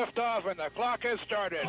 Lift off and the clock has started.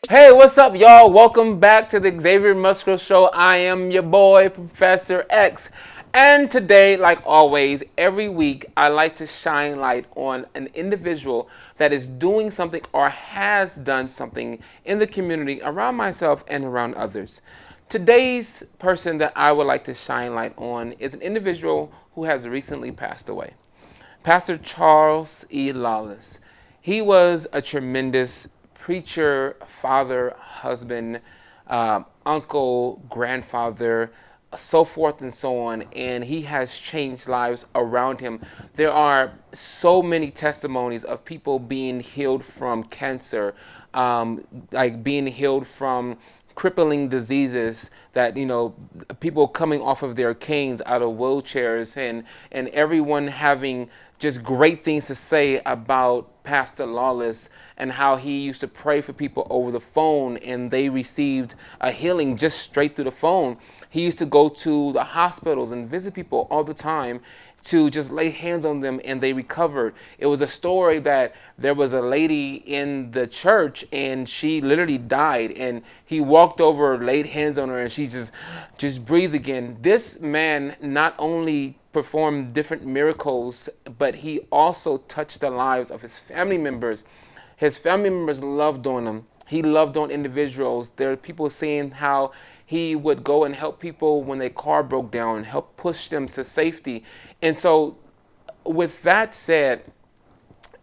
Hey, what's up, y'all? Welcome back to the Xavier Musgrove Show. I am your boy, Professor X. And today, like always, every week, I like to shine light on an individual that is doing something or has done something in the community around myself and around others. Today's person that I would like to shine light on is an individual who has recently passed away. Pastor Charles E. Lawless. He was a tremendous preacher, father, husband, uncle, grandfather, so forth and so on, and he has changed lives around him. There are so many testimonies of people being healed from cancer, like being healed from crippling diseases, that people coming off of their canes out of wheelchairs, and everyone having just great things to say about Pastor Lawless and how he used to pray for people over the phone and they received a healing just straight through the phone. He used to go to the hospitals and visit people all the time to just lay hands on them and they recovered. It was a story that there was a lady in the church and she literally died, and he walked over, laid hands on her, and she just breathed again. This man not only performed different miracles, but he also touched the lives of his family members. His family members loved on him. He loved on individuals. There are people saying how he would go and help people when their car broke down, help push them to safety. And so with that said,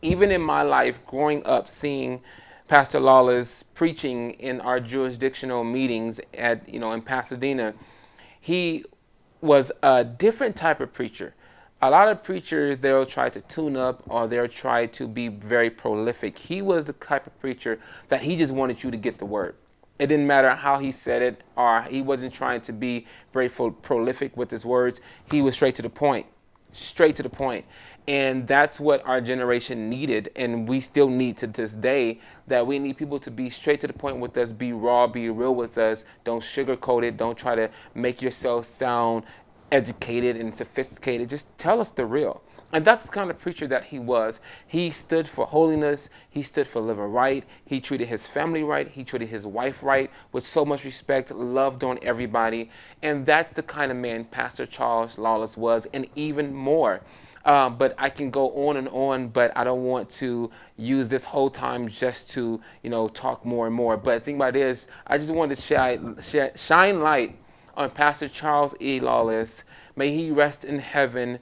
even in my life growing up, seeing Pastor Lawless preaching in our jurisdictional meetings in Pasadena, he was a different type of preacher. A lot of preachers, they'll try to tune up or they'll try to be very prolific. He was the type of preacher that he just wanted you to get the word. It didn't matter how he said it, or he wasn't trying to be very prolific with his words. He was straight to the point. Straight to the point. And that's what our generation needed, and we still need to this day, that we need people to be straight to the point with us, be raw, be real with us. Don't sugarcoat it. Don't try to make yourself sound educated and sophisticated. Just tell us the real. And that's the kind of preacher that he was. He stood for holiness. He stood for living right. He treated his family right. He treated his wife right with so much respect, loved on everybody. And that's the kind of man Pastor Charles Lawless was, and even more. But I can go on, but I don't want to use this whole time just to, talk more and more. But the thing about it is, I just wanted to shine light on Pastor Charles E. Lawless. May he rest in heaven.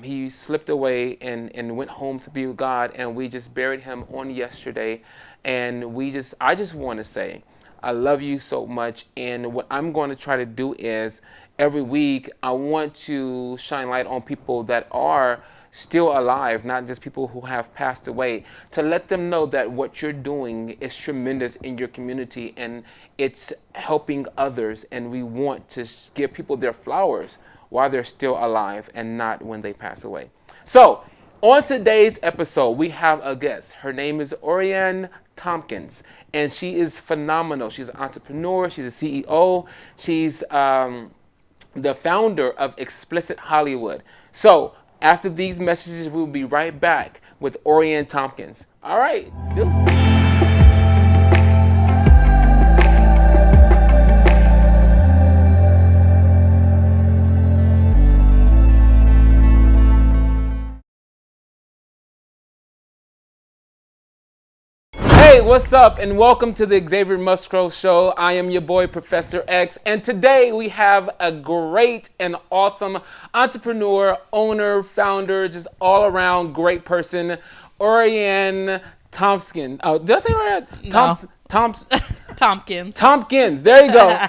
He slipped away and went home to be with God, and we just buried him on yesterday. And I just want to say, I love you so much. And what I'm going to try to do is every week, I want to shine light on people that are still alive, not just people who have passed away, to let them know that what you're doing is tremendous in your community and it's helping others. And we want to give people their flowers while they're still alive and not when they pass away. So on today's episode, we have a guest. Her name is Oriann Thompkins, and she is phenomenal. She's an entrepreneur. She's a CEO. She's the founder of Explicit Hollywood. So after these messages, we'll be right back with Oriann Thompkins. All right, deuce. Hey, what's up, and welcome to the Xavier Musgrove Show. I am your boy, Professor X, and today we have a great and awesome entrepreneur, owner, founder, just all-around great person, Oriann Thompkins. Oh, did I say right? No. Thompkins. Thompkins. Thompkins. There you go.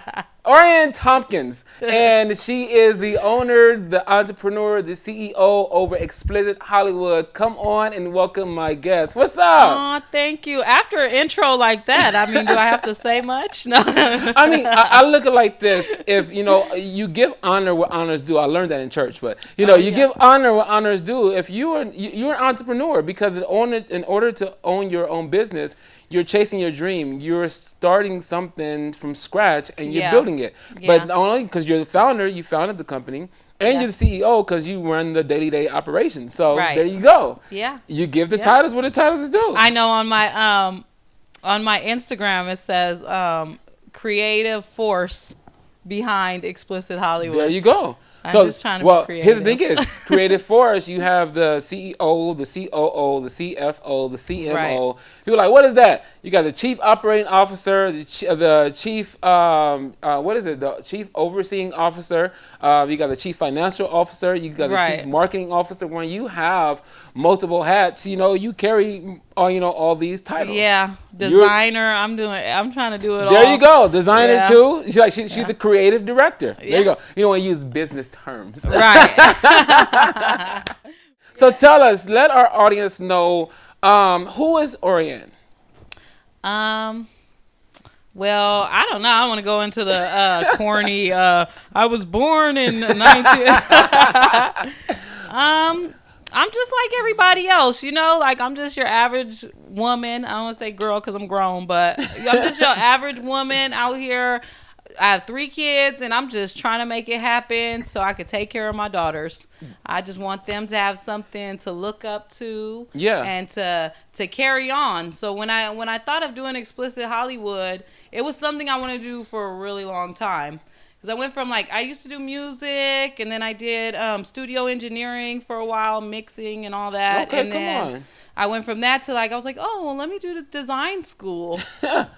Oriann Thompkins, and she is the owner, the entrepreneur, the CEO over Explicit Hollywood. Come on and welcome my guest. What's up? Aw, thank you. After an intro like that, I mean, do I have to say much? No. I mean, I look at it like this. If, you give honor what honors due. I learned that in church, but, you give honor what honors due. If you're an entrepreneur, because in order to own your own business, you're chasing your dream. You're starting something from scratch and you're building it. Yeah. But not only because you're the founder, you founded the company, and you're the CEO because you run the day-to-day operations. So there you go. Yeah. You give the titles what the titles is due. I know on my Instagram it says creative force behind Explicit Hollywood. There you go. I'm just trying to be creative. Here's the thing is, creative force, you have the CEO, the COO, the CFO, the CMO. Right. People are like, what is that? You got the chief operating officer, the chief, the chief overseeing officer. You got the chief financial officer. You got the chief marketing officer. When you have multiple hats, you carry, all these titles. Yeah, designer. I'm trying to do it all. There you go, designer too. She's the creative director. There you go. You don't want to use business terms. Right. So tell us, let our audience know, who is Oriann? Well, I don't know. I want to go into the corny. I was born in 19. I'm just like everybody else, like I'm just your average woman. I don't want to say girl because I'm grown, but I'm just your average woman out here. I have 3 kids, and I'm just trying to make it happen so I could take care of my daughters. I just want them to have something to look up to, and to carry on. So when I thought of doing Explicit Hollywood, it was something I wanted to do for a really long time. Because I went from I used to do music, and then I did studio engineering for a while, mixing and all that. Okay, and then I went from that to I was like, oh, well, let me do the design school,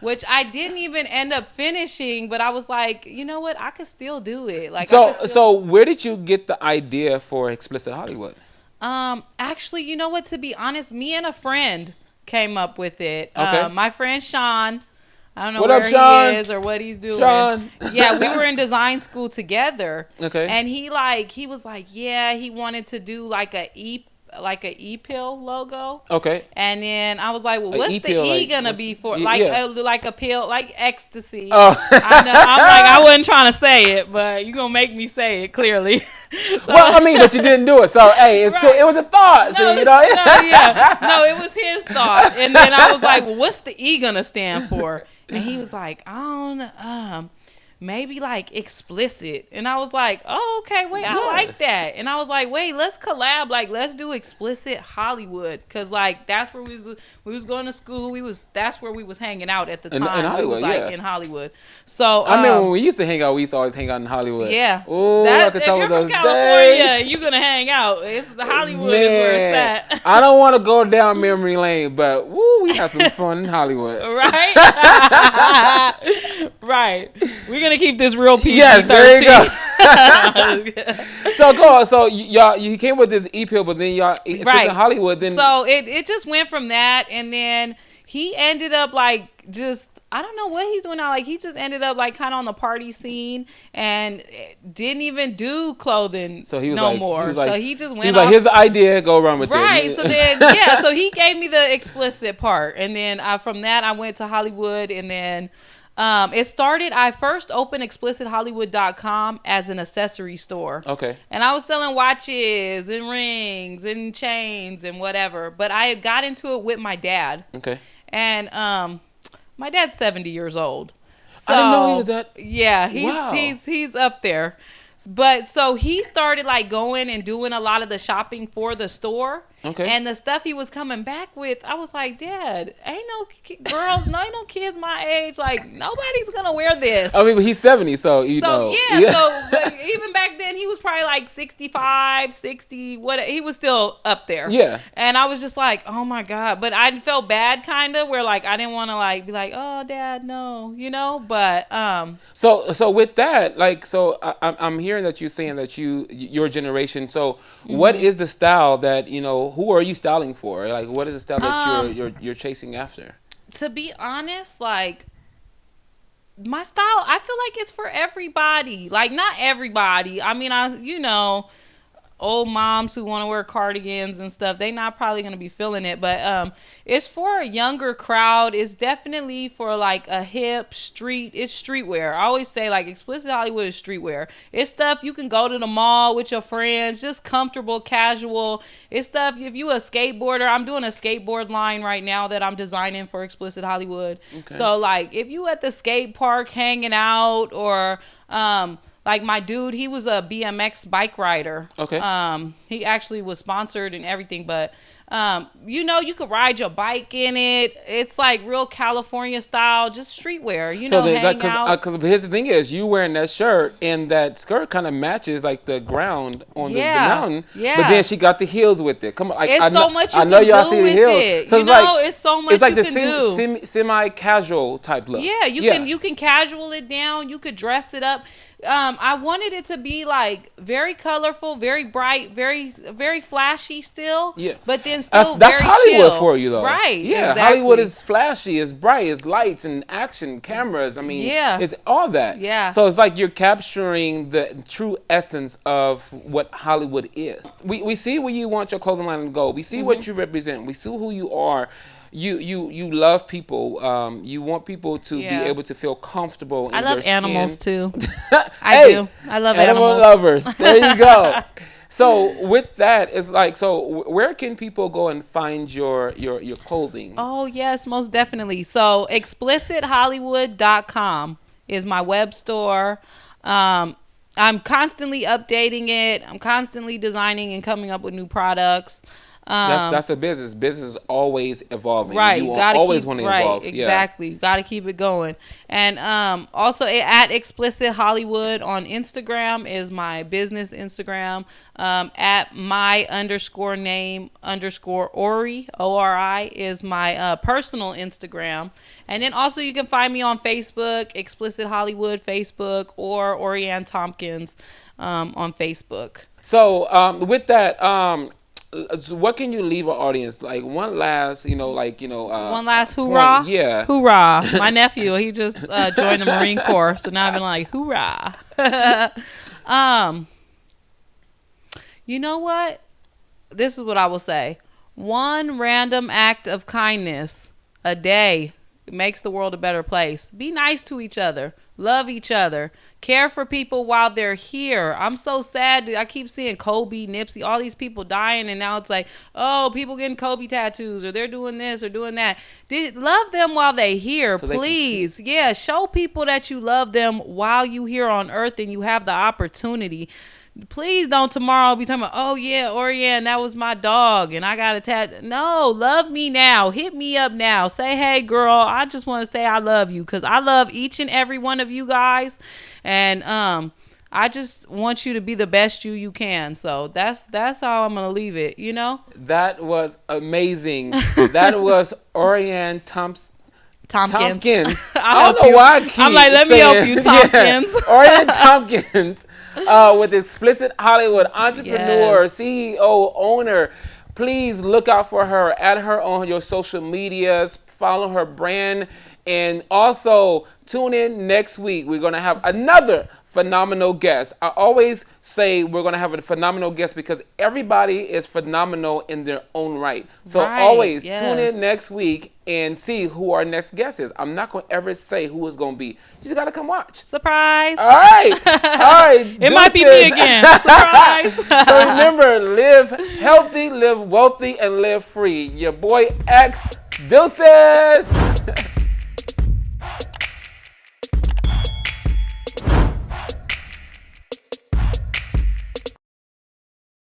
which I didn't even end up finishing. But I was like, you know what? I could still do it. So where did you get the idea for Explicit Hollywood? Actually, you know what? To be honest, me and a friend came up with it. Okay. My friend Sean. I don't know what where up, Sean? he is or what he's doing. Sean. Yeah, we were in design school together. Okay. And he was like, he wanted to do a e-pill logo. Okay. And then I was like, well, what's the E gonna be for? Like a pill, like ecstasy. Oh. I know. I'm like, I wasn't trying to say it, but you're gonna make me say it clearly. Well, I mean, but you didn't do it, so hey, it's good. It was a thought, so no, it was his thought. And then I was like, well, what's the E gonna stand for? And he was like, I don't know, maybe explicit. And I was like, oh, okay, wait, I like that. And I was like, wait, let's collab. Let's do Explicit Hollywood. Because that's where we was going to school. That's where we was hanging out at the time. In Hollywood, in Hollywood. So I remember when we used to hang out, we used to always hang out in Hollywood. Yeah. Oh, I could tell with those days. If you're from California, you're going to hang out. The Hollywood is where it's at. I don't want to go down memory lane, but woo, we had some fun in Hollywood. Right? Right. We're going to keep this real PG-13. Yes, there you go. So go on. So you came with this e-pill, but then it's in Hollywood. Then so it just went from that, and then he ended up I don't know what he's doing now. He just ended up kind of on the party scene and didn't even do clothing more. So he just went. He's like, here's the idea, go run with it. Right. So then so he gave me the explicit part, and then from that I went to Hollywood, and then. It started, I first opened explicithollywood.com as an accessory store. Okay. And I was selling watches and rings and chains and whatever. But I got into it with my dad. Okay. And my dad's 70 years old. So, I didn't know he was that. Yeah, he's up there. But so he started going and doing a lot of the shopping for the store. Okay. And the stuff he was coming back with, I was like, Dad, ain't no girls, ain't no kids my age. Nobody's going to wear this. I mean, but he's 70, so you know. Yeah, so but even back then, he was probably 65, 60, he was still up there. Yeah. And I was just like, oh my God. But I felt bad kind of where I didn't want to be like, oh, Dad, no, but. So with that, I'm hearing that you're saying that your generation, so what is the style that, who are you styling for? What is the style that you're chasing after? To be honest, my style, I feel like it's for everybody. Like, not everybody. I mean, old moms who want to wear cardigans and stuff, they not probably going to be feeling it, but it's for a younger crowd. It's definitely for like a hip it's streetwear. I always say like Explicit Hollywood is streetwear. It's stuff you can go to the mall with your friends, just comfortable, casual. It's stuff if you a skateboarder. I'm doing a skateboard line right now that I'm designing for Explicit Hollywood. Okay. So like if you at the skate park hanging out, or like my dude, he was a BMX bike rider. Okay. He actually was sponsored and everything, but you could ride your bike in it. It's like real California style, just streetwear. Hang out. Because here's the thing is, you wearing that shirt and that skirt kind of matches like the ground on the mountain. Yeah. But then she got the heels with it. Come on, like, it's so much you can do with it. So it's so much. It's like the semi-casual type look. Yeah, you can casual it down. You could dress it up. I wanted it to be like very colorful, very bright, very very flashy still. Yeah. But then still that's very Hollywood chill. For you though. Right. Yeah. Exactly. Hollywood is flashy, it's bright, it's lights and action, cameras. I mean, it's all that. Yeah. So it's like you're capturing the true essence of what Hollywood is. We see where you want your clothing line to go. We see what you represent. We see who you are. You love people. You want people to be able to feel comfortable in I love their skin. Animals too. I do. I love animals. Lovers. There you go. So with that, it's like, so where can people go and find your clothing? Oh yes, most definitely. So explicithollywood.com is my web store. I'm constantly updating it. I'm constantly designing and coming up with new products. That's a business. Business is always evolving. Right. You always want to evolve. Exactly. You got to keep it going. And also at Explicit Hollywood on Instagram is my business Instagram. At my_name_Ori, ORI is my personal Instagram. And then also you can find me on Facebook, Explicit Hollywood Facebook, or Oriann Thompkins on Facebook. So with that, so what can you leave our audience? Like one last, one last hoorah? Point. Yeah. Hoorah. My nephew, he just joined the Marine Corps. So now I've been like, hoorah. You know what? This is what I will say. One random act of kindness a day makes the world a better place. Be nice to each other. Love each other. Care for people while they're here. I'm so sad. I keep seeing Kobe, Nipsey, all these people dying, and now it's like, oh, people getting Kobe tattoos, or they're doing this or doing that. Love them while they're here, so please. Yeah, show people that you love them while you here on earth and you have the opportunity. Please don't tomorrow be talking about, oh yeah, Oriann, that was my dog and I got a tat. No, love me now. Hit me up now. Say, hey girl, I just want to say I love you, because I love each and every one of you guys. And I just want you to be the best you can. So that's how I'm gonna leave it, That was amazing. That was Oriann Thompkins. I don't know why I keep I'm like, let me help you, Thompkins. Yeah. Oriann Thompkins with Explicit Hollywood, entrepreneur, CEO, owner. Please look out for her. Add her on your social medias. Follow her brand. And also tune in next week. We're going to have another phenomenal guest. I always say we're going to have a phenomenal guest because everybody is phenomenal in their own right. So always tune in next week and see who our next guest is. I'm not going to ever say who it's going to be. You just got to come watch. Surprise. All right. It might be me again. Surprise. So remember, live healthy, live wealthy, and live free. Your boy X. Deuces.